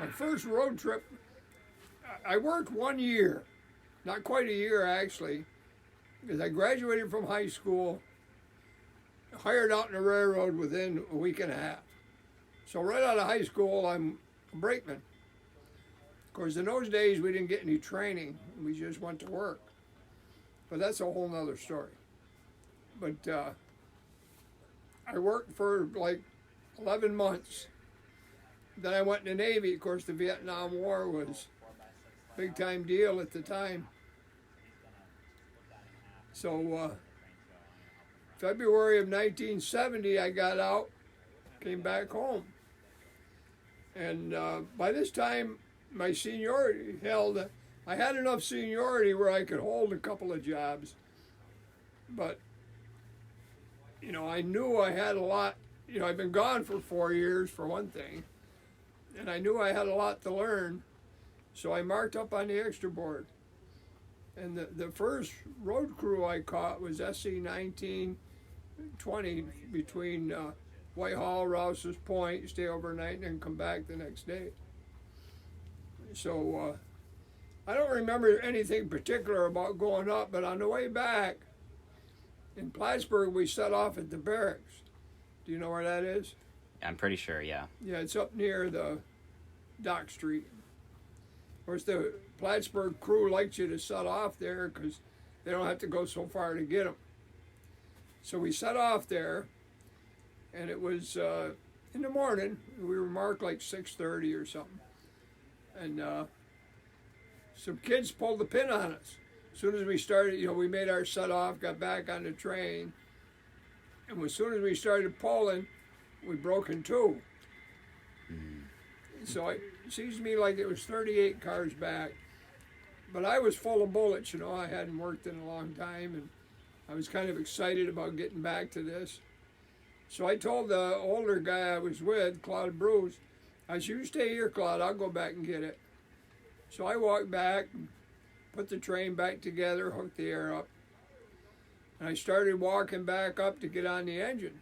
my first road trip, I worked 1 year, not quite a year actually, because I graduated from high school, hired out in the railroad within a week and a half. So right out of high school, I'm a brakeman. Of course, in those days, we didn't get any training. We just went to work. But that's a whole nother story. But I worked for like 11 months. Then I went in the Navy. Of course, the Vietnam War was a big-time deal at the time. So February of 1970, I got out, came back home. And by this time, my seniority I had enough seniority where I could hold a couple of jobs. But, you know, I knew I had a lot, you know, I've been gone for 4 years for one thing, and I knew I had a lot to learn, so I marked up on the extra board. And the first road crew I caught was SC 1920 between Whitehall, Rouse's Point, stay overnight, and then come back the next day. So I don't remember anything particular about going up, but on the way back in Plattsburgh, we set off at the barracks. Do you know where that is? I'm pretty sure, yeah. Yeah, it's up near the Dock Street. Of course, the Plattsburgh crew likes you to set off there because they don't have to go so far to get them. So we set off there, and it was in the morning. We were marked like 6:30 or something. And some kids pulled the pin on us. As soon as we started, you know, we made our set off, got back on the train, and as soon as we started pulling, we broke in two. So it seems to me like it was 38 cars back. But I was full of bullets, you know. I hadn't worked in a long time, and I was kind of excited about getting back to this. So I told the older guy I was with, Claude Bruce, I said, you stay here, Claude, I'll go back and get it. So I walked back, put the train back together, hooked the air up, and I started walking back up to get on the engine.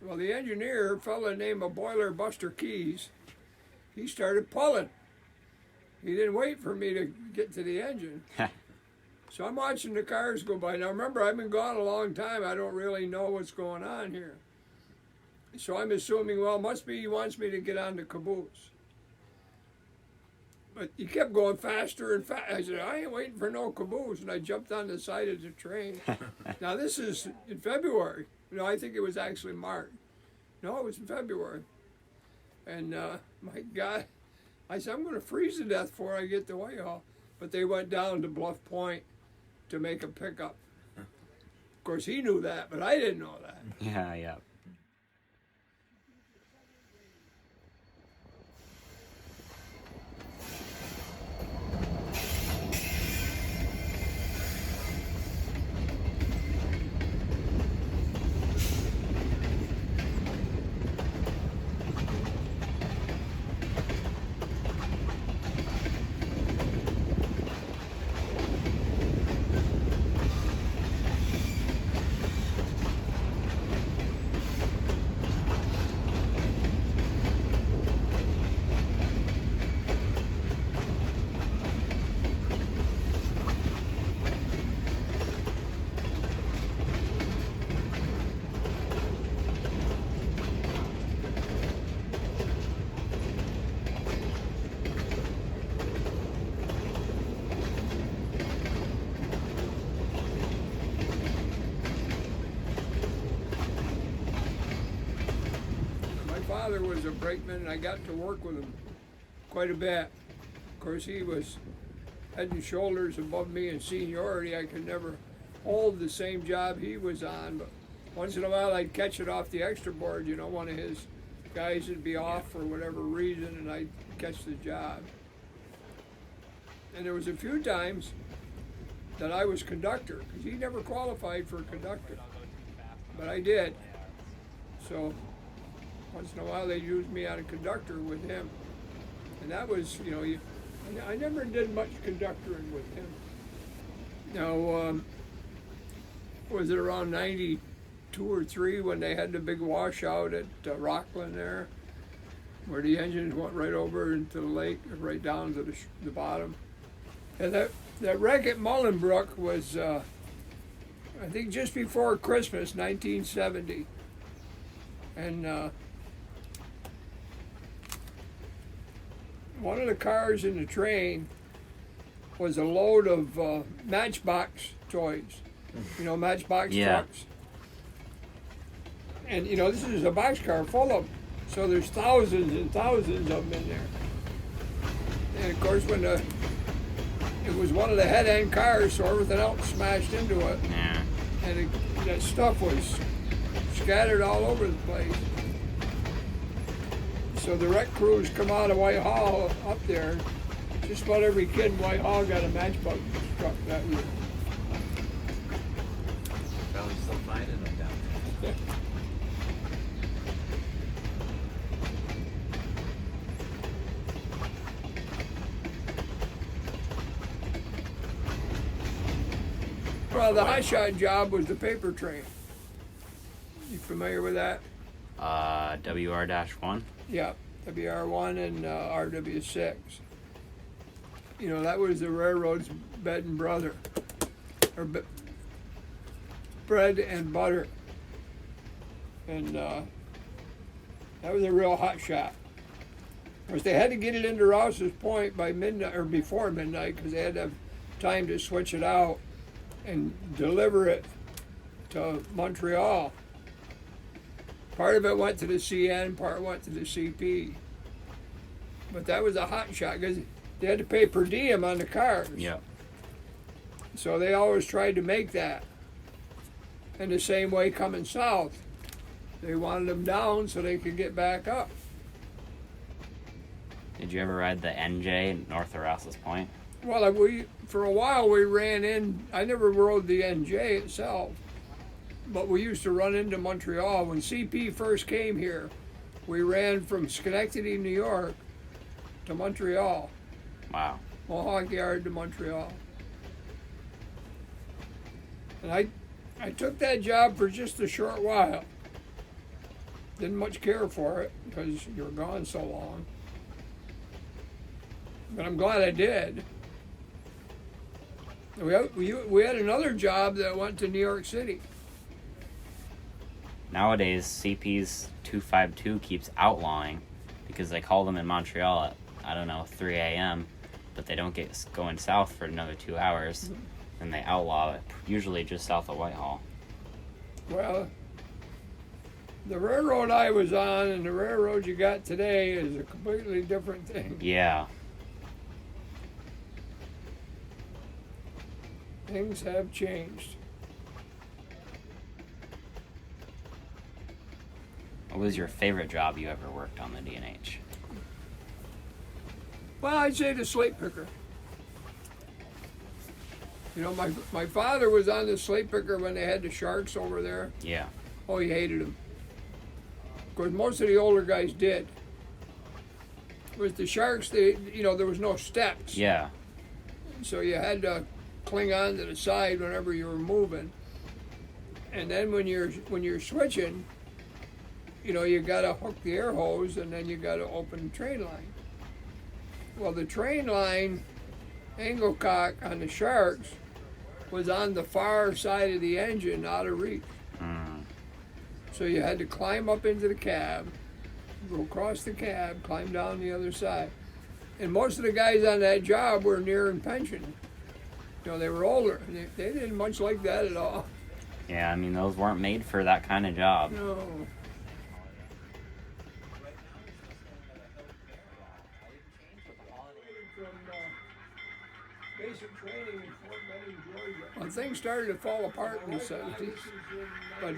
Well, the engineer, a fellow named Boiler Buster Keys, he started pulling. He didn't wait for me to get to the engine. So I'm watching the cars go by. Now remember, I've been gone a long time. I don't really know what's going on here. So I'm assuming, well, must be he wants me to get on the caboose. But he kept going faster and faster. I said, I ain't waiting for no caboose. And I jumped on the side of the train. Now this is in February. No, I think it was actually March. No, it was in February. And my God, I said, I'm going to freeze to death before I get to Whitehall. But they went down to Bluff Point to make a pickup. Of course, he knew that, but I didn't know that. Yeah. My father was a brakeman, and I got to work with him quite a bit. Of course, he was head and shoulders above me in seniority. I could never hold the same job he was on, but once in a while I'd catch it off the extra board. You know, one of his guys would be off for whatever reason, and I'd catch the job. And there was a few times that I was conductor, because he never qualified for conductor, but I did. So once in a while they used me on a conductor with him, and that was, you know, I never did much conductoring with him. Now, was it around 92 or 3 when they had the big washout at Rockland there? where the engines went right over into the lake, right down to the bottom. And that wreck at Mullenbrook was, I think, just before Christmas, 1970. And one of the cars in the train was a load of Matchbox toys. You know, Matchbox trucks. And, you know, this is a boxcar full of them. So there's thousands and thousands of them in there. And, of course, when it was one of the head-end cars, so everything else smashed into it. Yeah. And that stuff was scattered all over the place. So the wreck crews come out of Whitehall up there. Just about every kid in Whitehall got a Matchbox truck that year. Probably still finding them down there. Well, the hotshot job was the paper train. You familiar with that? WR-1? Yeah, WR1 and RW6. You know, that was the railroad's bread and butter. Or bread and butter. And that was a real hot shot. Of course, they had to get it into Rouse's Point by midnight, or before midnight, because they had to have time to switch it out and deliver it to Montreal. Part of it went to the CN, part went to the CP. But that was a hot shot because they had to pay per diem on the cars. Yeah. So they always tried to make that. And the same way coming south. They wanted them down so they could get back up. Did you ever ride the NJ north of Rouse's Point? Well, for a while we ran in, I never rode the NJ itself, but we used to run into Montreal. When CP first came here, we ran from Schenectady, New York to Montreal. Wow. Mohawk Yard to Montreal. And I took that job for just a short while. Didn't much care for it because you were gone so long. But I'm glad I did. We had another job that went to New York City. Nowadays, CP's 252 keeps outlawing because they call them in Montreal at, I don't know, 3 a.m., but they don't get going south for another 2 hours, and they outlaw it, usually just south of Whitehall. Well, the railroad I was on and the railroad you got today is a completely different thing. Yeah. Things have changed. What was your favorite job you ever worked on the D&H? Well, I'd say the slate picker. You know, my father was on the slate picker when they had the sharks over there. Yeah. Oh, he hated them. Of course, most of the older guys did. With the sharks, there was no steps. Yeah. So you had to cling on to the side whenever you were moving. And then when you're switching, you got to hook the air hose and then you got to open the train line. Well, the train line, angle cock on the sharks, was on the far side of the engine, out of reach. So you had to climb up into the cab, go across the cab, climb down the other side. And most of the guys on that job were nearing pension. They were older. They didn't much like that at all. Yeah, I mean, those weren't made for that kind of job. No. Basic training in Fort Benning, Georgia. Well, things started to fall apart in the 70s, but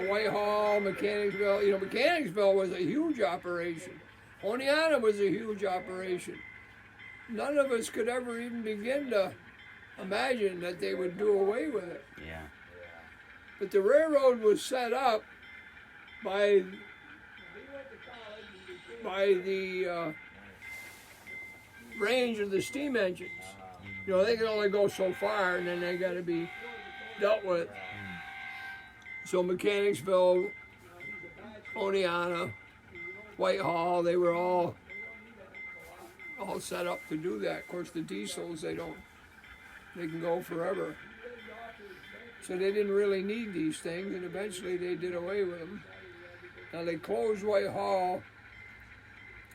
Whitehall, Mechanicsville. Mechanicsville was a huge operation. Oneonta was a huge operation. None of us could ever even begin to imagine that they would do away with it. Yeah. But the railroad was set up by the range of the steam engines. They can only go so far, and then they got to be dealt with. So Mechanicsville Oneonta, Whitehall, they were all set up to do that. Of course, the diesels, they can go forever. So they didn't really need these things, and eventually they did away with them. Now they closed Whitehall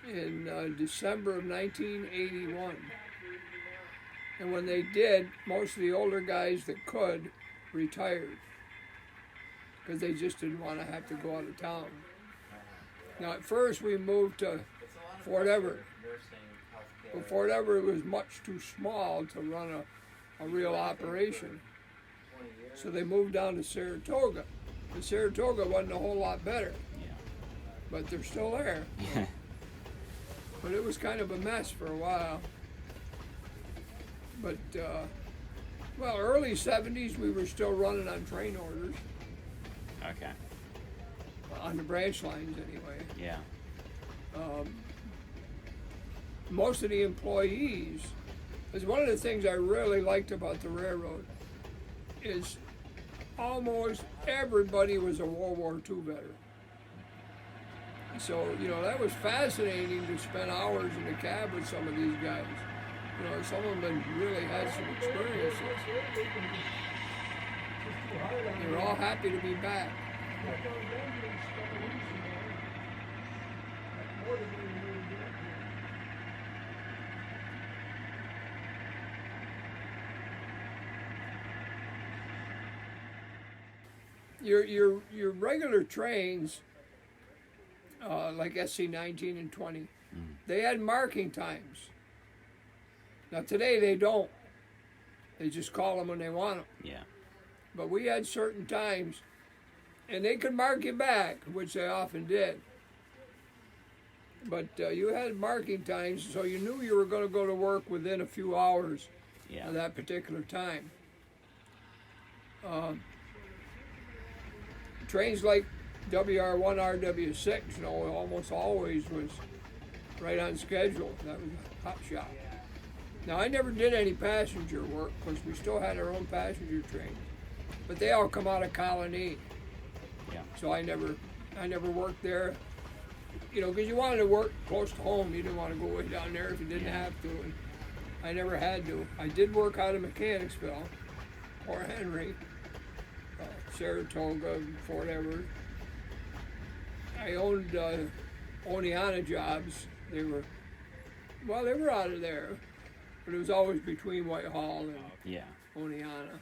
in December of 1981. And when they did, most of the older guys that could retired because they just didn't want to have to go out of town. Now at first we moved to Fort Everett. But Fort Everett was much too small to run a real operation. So they moved down to Saratoga. And Saratoga wasn't a whole lot better. Yeah. But they're still there. Yeah. But it was kind of a mess for a while. But, well, early 70s, we were still running on train orders. Okay. On the branch lines, anyway. Yeah. Most of the employees, is one of the things I really liked about the railroad, is almost everybody was a World War II veteran. So, you know, that was fascinating to spend hours in the cab with some of these guys. You know, some of them really had some experiences. They were all happy to be back. Your regular trains, like SC-19 and 20, they had marking times. Now today they don't. They just call them when they want them. Yeah. But we had certain times, and they could mark you back, which they often did. But you had marking times, so you knew you were going to go to work within a few hours Yeah. of that particular time. Trains like WR1, RW6, you know, almost always was right on schedule. That was a hot shot. Now, I never did any passenger work because we still had our own passenger trains, but they all come out of Colony. Yeah. So I never worked there, you know, because you wanted to work close to home. You didn't want to go way down there if you didn't have to, and I never had to. I did work out of Mechanicsville, or Henry, Saratoga, Fort Everett. I owned Oneonta jobs. They were out of there, but it was always between Whitehall and Yeah. Oneonta.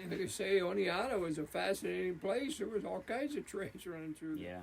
And like I say, Oneonta was a fascinating place. There was all kinds of trains running through there. Yeah.